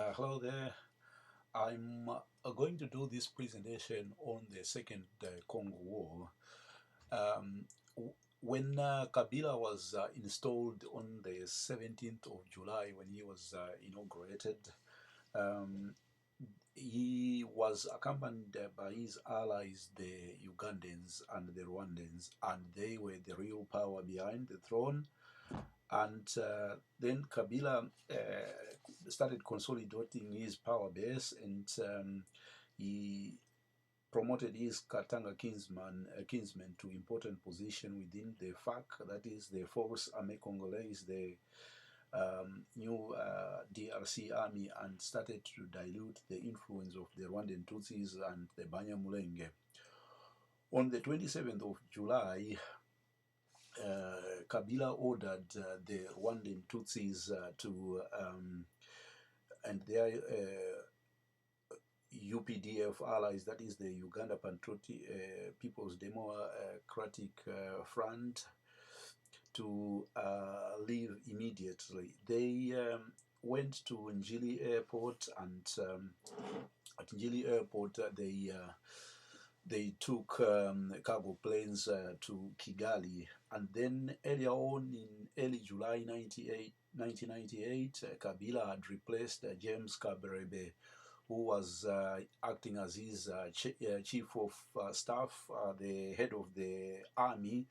Hello there. I'm going to do this presentation on the Second Congo War. When Kabila was installed on the 17th of July, when he was inaugurated, um, he was accompanied by his allies, the Ugandans and the Rwandans, and they were the real power behind the throne. And then Kabila started consolidating his power base, and he promoted his Katanga kinsmen to important position within the FARC, that is the Force Armée Congolaise, the new DRC army, and started to dilute the influence of the Rwandan Tutsis and the Banyamulenge. On the 27th of July, Kabila ordered the Rwandan Tutsis and their UPDF allies, that is the Uganda Patriotic People's Democratic Front, to leave immediately. They went to Njili Airport, and at Njili Airport they took cargo planes to Kigali. And then earlier on in early July 1998, Kabila had replaced James Kabarebe, who was acting as his chief of staff, the head of the army,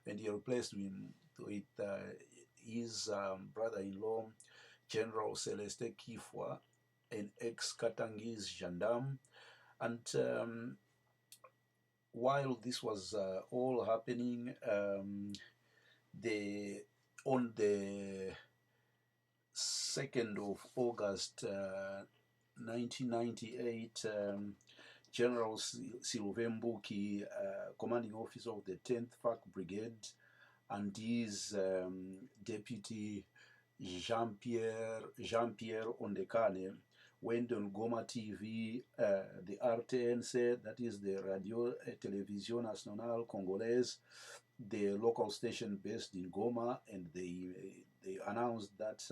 and he replaced him with his brother-in-law, General Celeste Kifwa, an ex-Katangese gendarme. And while this was all happening, on the 2nd of August 1998, General Sylvain Mbuki, commanding officer of the 10th FARC Brigade, and his deputy Jean-Pierre Ondekane went on Goma TV, the RTNC, that is the Radio Télévision Nationale Congolaise, the local station based in Goma, and they announced that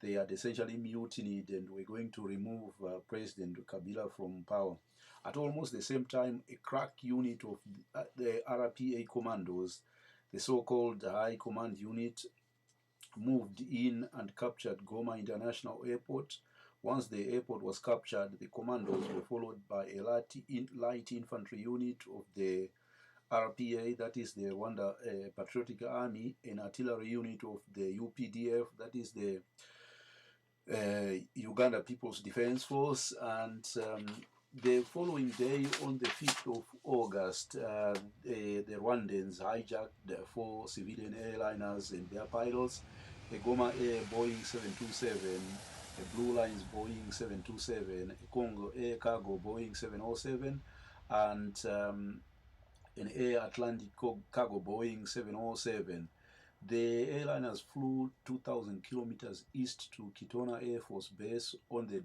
they had essentially mutinied and were going to remove President Kabila from power. At almost the same time, a crack unit of the RPA commandos, the so-called High Command Unit, moved in and captured Goma International Airport. Once the airport was captured, the commandos were followed by a light infantry unit of the RPA, that is the Rwanda Patriotic Army, an artillery unit of the UPDF, that is the Uganda People's Defense Force, and the following day, on the 5th of August, the Rwandans hijacked 4 civilian airliners and their pilots, a Goma Air Boeing 727, a Blue Lines Boeing 727, a Congo Air Cargo Boeing 707, and an Air Atlantic Cargo Boeing 707. The airliners flew 2,000 kilometers east to Kitona Air Force Base on the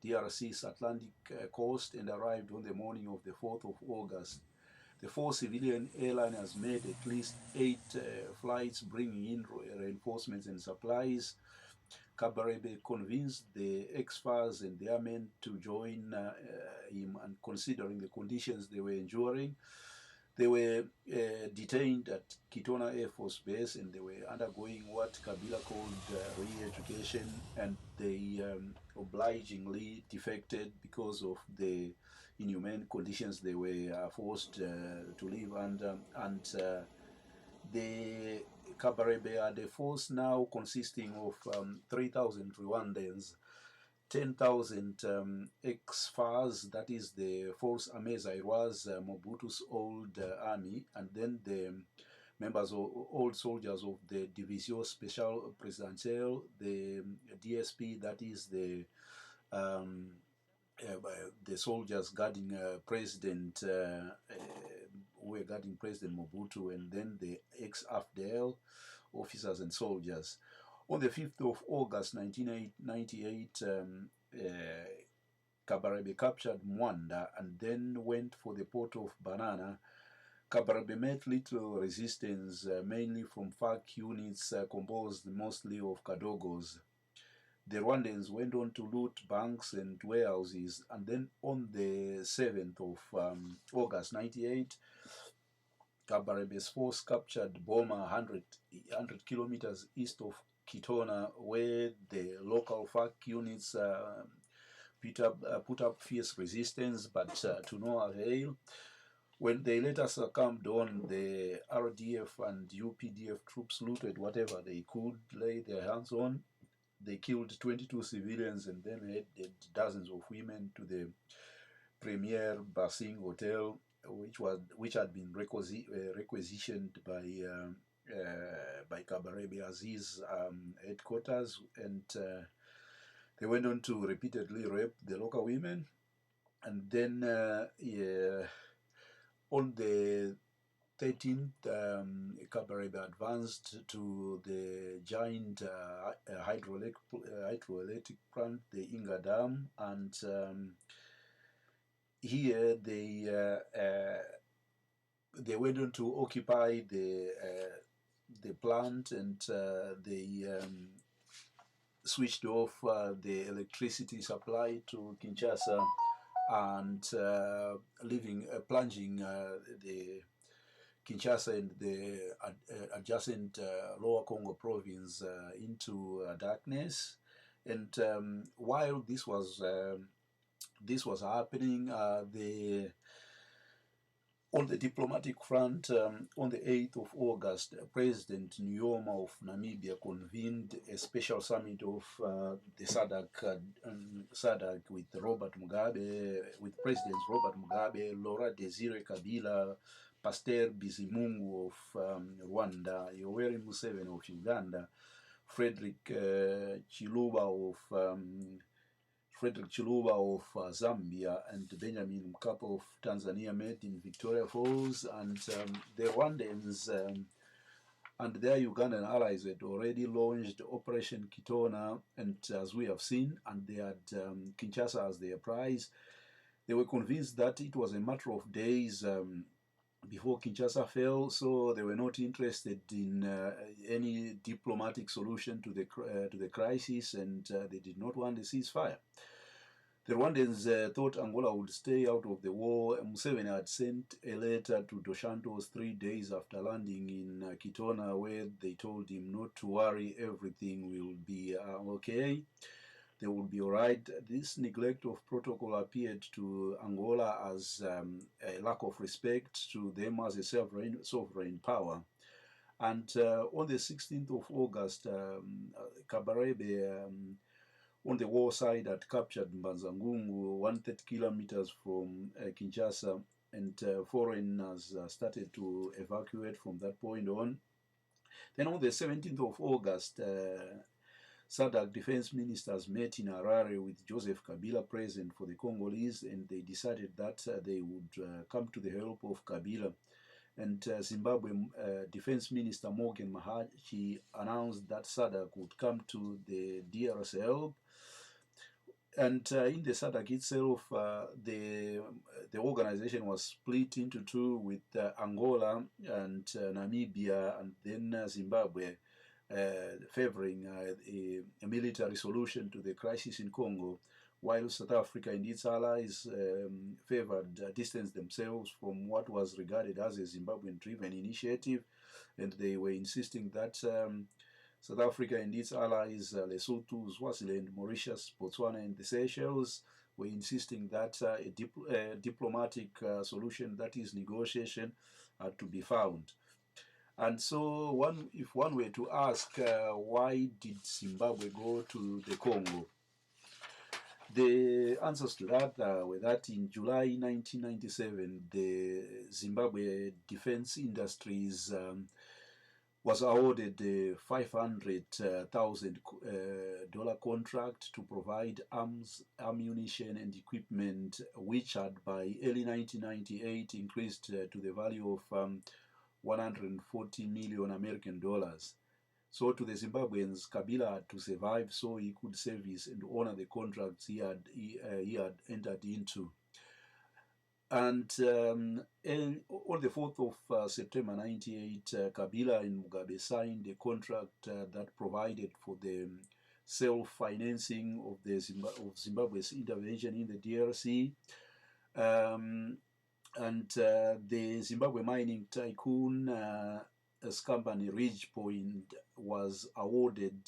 DRC's Atlantic coast and arrived on the morning of the 4th of August. The 4 civilian airliners made at least 8 flights, bringing in reinforcements and supplies. Kabarebe convinced the ex-FARs and their men to join him, and considering the conditions they were enduring, they were detained at Kitona Air Force Base, and they were undergoing what Kabila called re-education, and they obligingly defected because of the inhumane conditions they were forced to live under. The Kabarebe are the force now consisting of 3,000 Rwandans, 10,000 ex-FARs, that is the Force Armée Zairoise, Mobutu's old army, and then the members of old soldiers of the Division Special Presidentielle, the DSP, that is the soldiers guarding President, who were guarding President Mobutu, and then the ex-AFDL officers and soldiers. On the 5th of August 1998, Kabarebe captured Mwanda and then went for the port of Banana. Kabarebe met little resistance, mainly from FARC units composed mostly of Kadogos. the Rwandans went on to loot banks and warehouses, and then on the 7th of August 98, Kabarebe's force captured Goma 100 kilometers east of Kitona, where the local FARC units put up fierce resistance, but to no avail. When they later succumbed on, the RDF and UPDF troops looted whatever they could lay their hands on. They killed 22 civilians and then headed dozens of women to the Premier Basing Hotel, which had been requisitioned by Kabarebe as his headquarters, and they went on to repeatedly rape the local women. And then on the 13th, Kabarebe advanced to the giant hydroelectric plant, the Inga Dam, and here they went on to occupy the plant, and they switched off the electricity supply to Kinshasa, and plunging the Kinshasa and the adjacent Lower Congo province into darkness. And while this was happening, on the diplomatic front, on the 8th of August, President Nyoma of Namibia convened a special summit of the SADC with Presidents Robert Mugabe, Laurent Desire Kabila, Pasteur Bizimungu of Rwanda, Yoweri Museveni of Uganda, Frederick Chiluba of Zambia, and Benjamin Mkapa of Tanzania met in Victoria Falls, and the Rwandans and their Ugandan allies had already launched Operation Kitona, and as we have seen, and they had Kinshasa as their prize. They were convinced that it was a matter of days before Kinshasa fell, so they were not interested in any diplomatic solution to the crisis, and they did not want a ceasefire. The Rwandans thought Angola would stay out of the war. Museveni had sent a letter to Dos Santos 3 days after landing in Kitona, where they told him not to worry, everything will be okay. They will be all right. This neglect of protocol appeared to Angola as a lack of respect to them as a sovereign power. And on the 16th of August, Kabarebe on the war side had captured Mbanzangungu, 130 kilometers from Kinshasa, and foreigners started to evacuate from that point on. Then on the 17th of August, SADC defense ministers met in Harare with Joseph Kabila present for the Congolese, and they decided that they would come to the help of Kabila. And Zimbabwe Defense Minister Morgan Mahachi announced that SADC would come to the DR's help. And in the SADC itself, the organization was split into two, with Angola and Namibia, and then Zimbabwe, favoring a military solution to the crisis in Congo, while South Africa and its allies distanced themselves from what was regarded as a Zimbabwean-driven initiative, and they were insisting that South Africa and its allies, Lesotho, Swaziland, Mauritius, Botswana, and the Seychelles, were insisting that a diplomatic solution, that is negotiation, had to be found. And so if one were to ask why did Zimbabwe go to the Congo, the answers to that were that in July 1997, the Zimbabwe Defense Industries was awarded a $500,000 contract to provide arms, ammunition, and equipment, which had by early 1998 increased to the value of 140 million American dollars. So to the Zimbabweans, Kabila had to survive so he could service and honor the contracts he had entered into. And on the 4th of September 98, Kabila and Mugabe signed a contract that provided for the self-financing of Zimbabwe's intervention in the DRC. And the Zimbabwe mining tycoon as company Ridgepoint was awarded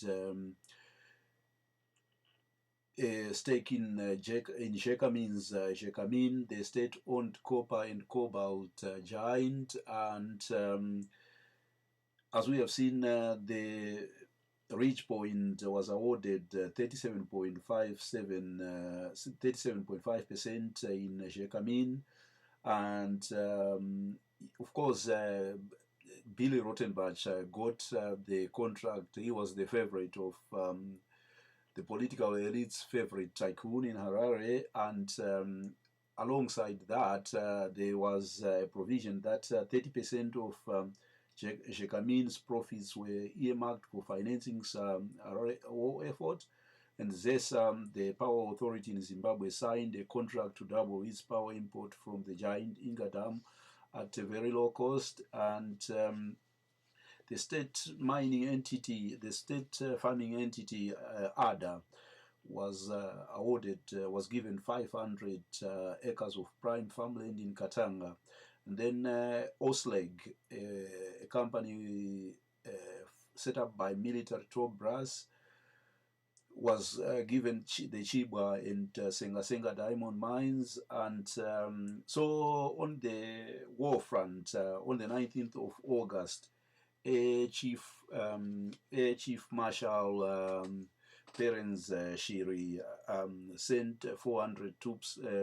a stake in Gécamines, Gécamines, the state-owned copper and cobalt giant, and as we have seen, the Ridgepoint was awarded 37.5% in Gécamines, and of course, Billy Rottenbach got the contract. He was the favorite of the political elite's favorite tycoon in Harare, and alongside that, there was a provision that 30% of Gécamines' profits were earmarked for financing some war effort, and this, the power authority in Zimbabwe signed a contract to double its power import from the giant Inga Dam at a very low cost, and the state mining entity, the state farming entity, ADA, was was given 500 acres of prime farmland in Katanga. And then Osleg, a company set up by military top brass, was given the Chibwa and Senga Senga diamond mines. And so on the war front, on the 19th of August, Air Chief Marshal Terence Shiri sent 400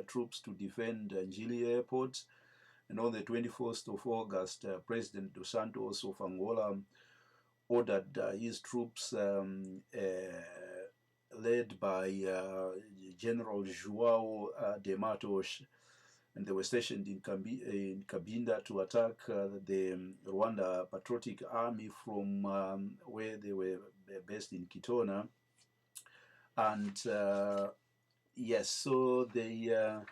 troops to defend Njili Airport. And on the 21st of August, President Dos Santos of Angola ordered his troops, led by General João de Matos, and they were stationed in Cabinda to attack the Rwanda Patriotic Army from where they were based in Kitona. And yes, so the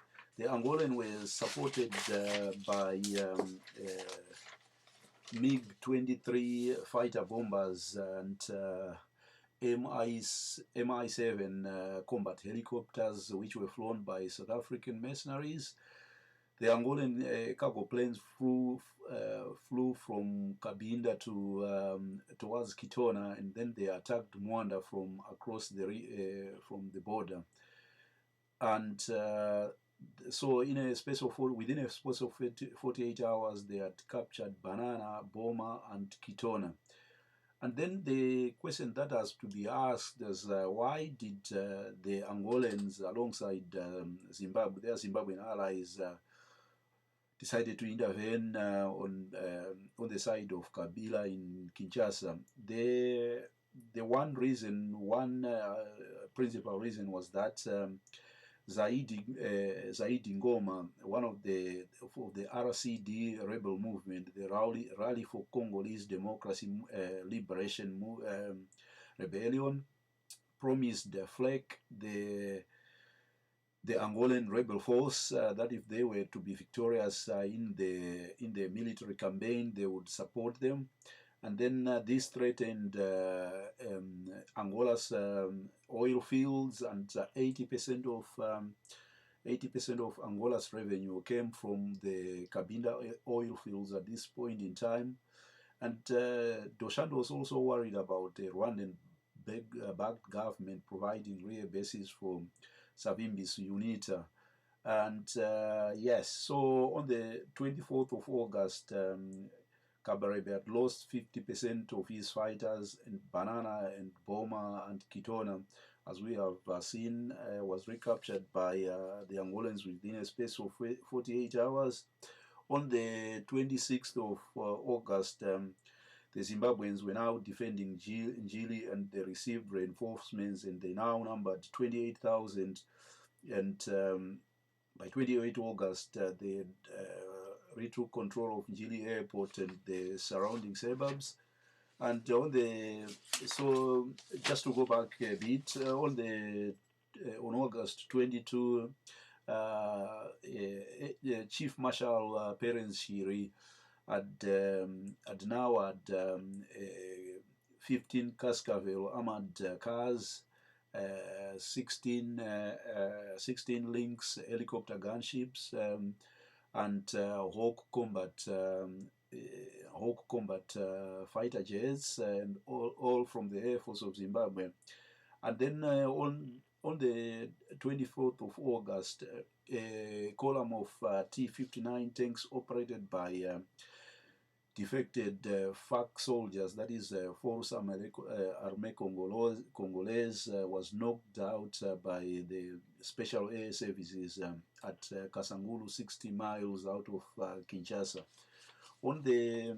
Angolan were supported by MiG-23 fighter bombers and Mi-7 combat helicopters, which were flown by South African mercenaries. The Angolan cargo planes flew from Cabinda to towards Kitona, and then they attacked Mwanda from across from the border. And so within a space of 48 hours, they had captured Banana, Boma, and Kitona. And then the question that has to be asked is why did the Angolans, alongside Zimbabwe, their Zimbabwean allies, decided to intervene on the side of Kabila in Kinshasa? The one principal reason was that Zaidi Goma, one of the RCD rebel movement, the Rally for Congolese Democracy Liberation Rebellion, promised the FLEC, the Angolan rebel force, that if they were to be victorious in the military campaign, they would support them. And then this threatened Angola's oil fields, and 80% of Angola's revenue came from the Cabinda oil fields at this point in time. And Dos Santos was also worried about the Rwandan-backed government providing real bases for Savimbi's UNITA. And yes, so on the 24th of August, Kabarebe had lost 50% of his fighters, and Banana and Boma and Kitona, as we have seen, was recaptured by the Angolans within a space of 48 hours. On the 26th of August, the Zimbabweans were now defending Njili, and they received reinforcements, and they now numbered 28,000. And by 28 August, they retook control of Njili Airport and the surrounding suburbs. And so just to go back a bit, on August 22, Chief Marshal Terence Shiri had 15 Cascavel armored cars 16 Lynx helicopter gunships, and Hawk combat fighter jets, and all from the Air Force of Zimbabwe. And then on the 24th of August, a column of T-59 tanks operated by defected FARC soldiers, that is Force Armée Congolaise, was knocked out by the Special Air Services at Kasangulu, 60 miles out of Kinshasa. On the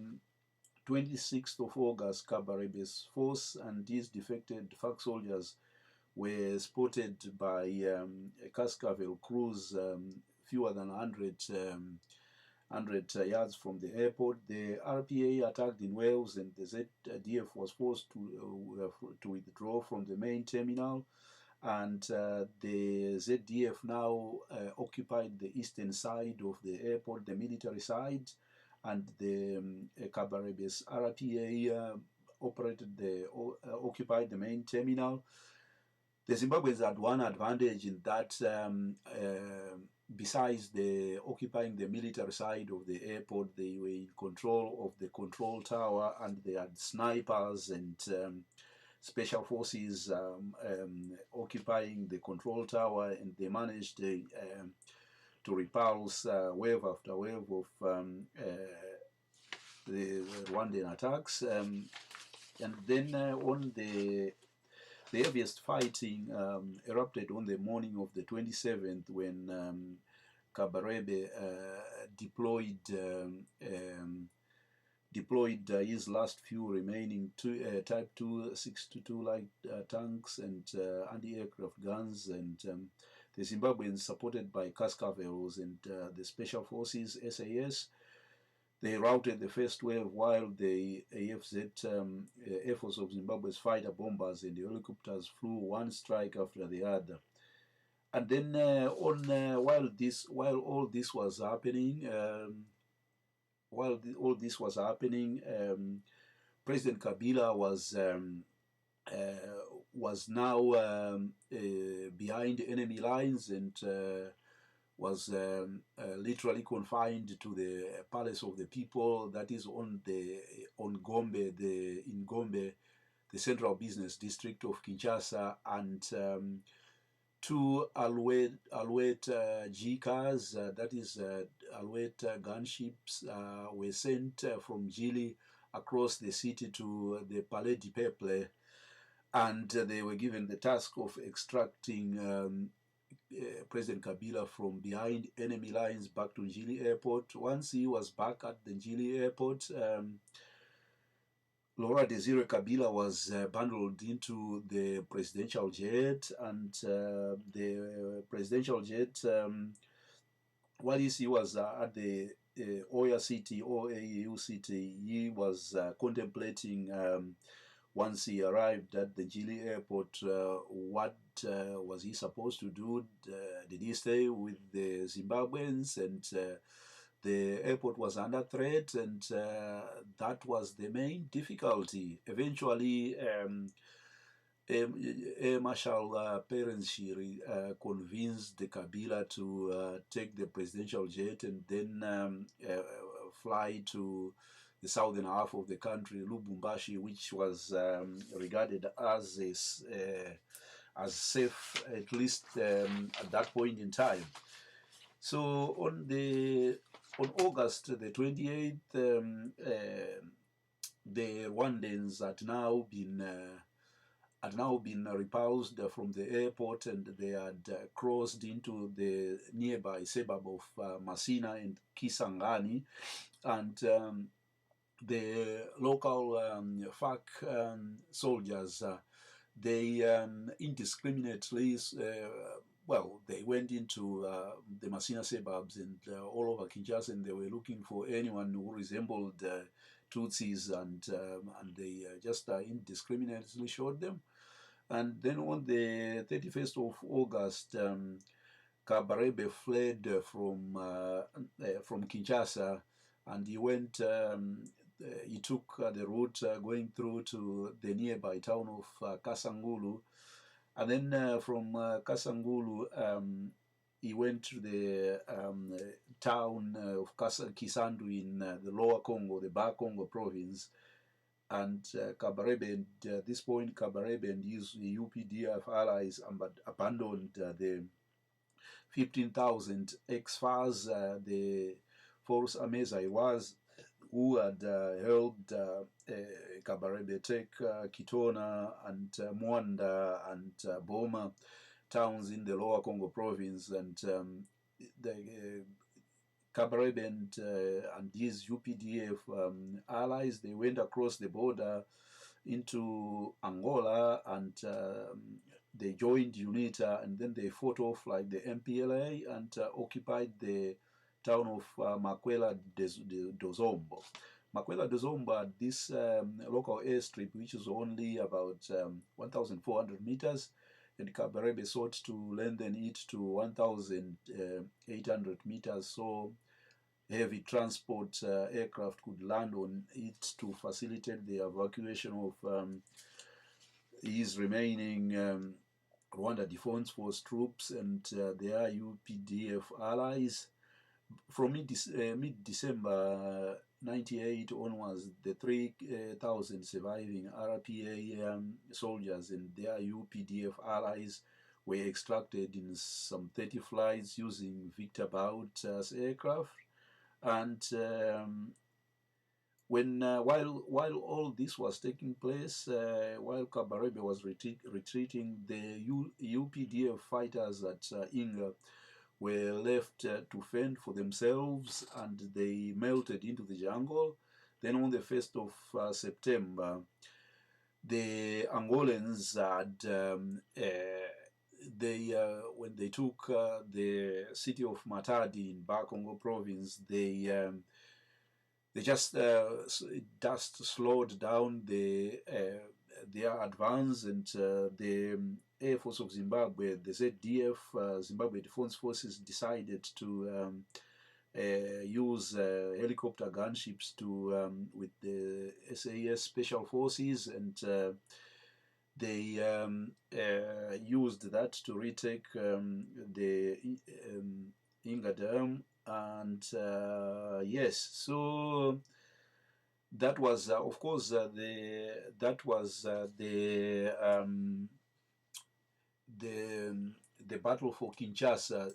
26th of August, Kabarebe's force and these defected FARC soldiers were spotted by a Cascavel cruise fewer than 100 yards from the airport. The RPA attacked in Wales, and the ZDF was forced to withdraw from the main terminal. And the ZDF now occupied the eastern side of the airport, the military side, and the Kabarebe's RPA occupied the main terminal. The Zimbabweans had one advantage in that besides the occupying the military side of the airport, they were in control of the control tower, and they had snipers and special forces occupying the control tower, and they managed to repulse wave after wave of the Rwandan attacks. And then on the heaviest fighting erupted on the morning of the 27th, when Kabarebe deployed his last few remaining Type 262 light tanks and anti-aircraft guns, and the Zimbabweans, supported by Cascavels and the Special Forces SAS, they routed the first wave, while the AFZ, Air Force of Zimbabwe's fighter bombers and the helicopters flew one strike after the other. And then while all this was happening, President Kabila was now behind enemy lines, and was literally confined to the Palace of the People, that is in Gombe, the central business district of Kinshasa, and two Alouette G cars, that is Alouette gunships, were sent from Gili across the city to the Palais du Peuple, and they were given the task of extracting President Kabila from behind enemy lines back to Njili Airport. Once he was back at the Njili Airport, Laurent Desire Kabila was bundled into the presidential jet, and the presidential jet, while he was at the Oya City, OAU City, he was contemplating, once he arrived at the Njili Airport, what was he supposed to do? Did he stay with the Zimbabweans? And the airport was under threat, and that was the main difficulty. Eventually, Air Marshal Perenshiri convinced the Kabila to take the presidential jet and then fly to the southern half of the country, Lubumbashi, which was regarded as safe, at least at that point in time. So on August the 28th, the Rwandans had now been repulsed from the airport, and they had crossed into the nearby suburb of Masina and Kisangani, and the local FARC soldiers, they indiscriminately, they went into the Masina suburbs and all over Kinshasa, and they were looking for anyone who resembled Tutsis, and they just indiscriminately shot them. And then on the 31st of August, Kabarebe fled from Kinshasa, and he went. He took the route going through to the nearby town of Kasangulu, And then from Kasangulu, he went to the town of Kisandu in the Lower Congo, the Bar Congo province. And Kabarebe, and at this point, Kabarebe and his UPDF allies abandoned the 15,000 ex-FARs, the force Ameza was, who had held Kabarebe, take Kitona and Mwanda and Boma towns in the Lower Congo province, and the Kabarebe and his UPDF allies, they went across the border into Angola, and they joined UNITA, and then they fought off like the MPLA and occupied the town of Makwela Dozombo. Makwela Dozombo had this local airstrip, which is only about 1,400 meters, and Kabarebe sought to lengthen it to 1,800 meters, so heavy transport aircraft could land on it to facilitate the evacuation of his remaining Rwanda Defense Force troops and their UPDF allies. From mid-December 98 onwards, the 3,000 surviving RPA soldiers and their UPDF allies were extracted in some 30 flights using Victor Baut's aircraft. And while all this was taking place, while Kabarebe was retreating, the UPDF fighters at Inga were left to fend for themselves, and they melted into the jungle. Then on the 1st of September, the Angolans had when they took the city of Matadi in Bar Congo province, they just slowed down their advance, and the Air Force of Zimbabwe, the ZDF, Zimbabwe Defense Forces, decided to use helicopter gunships to with the SAS Special Forces, and they used that to retake the Inga Dam, and yes, so that was of course the battle for Kinshasa.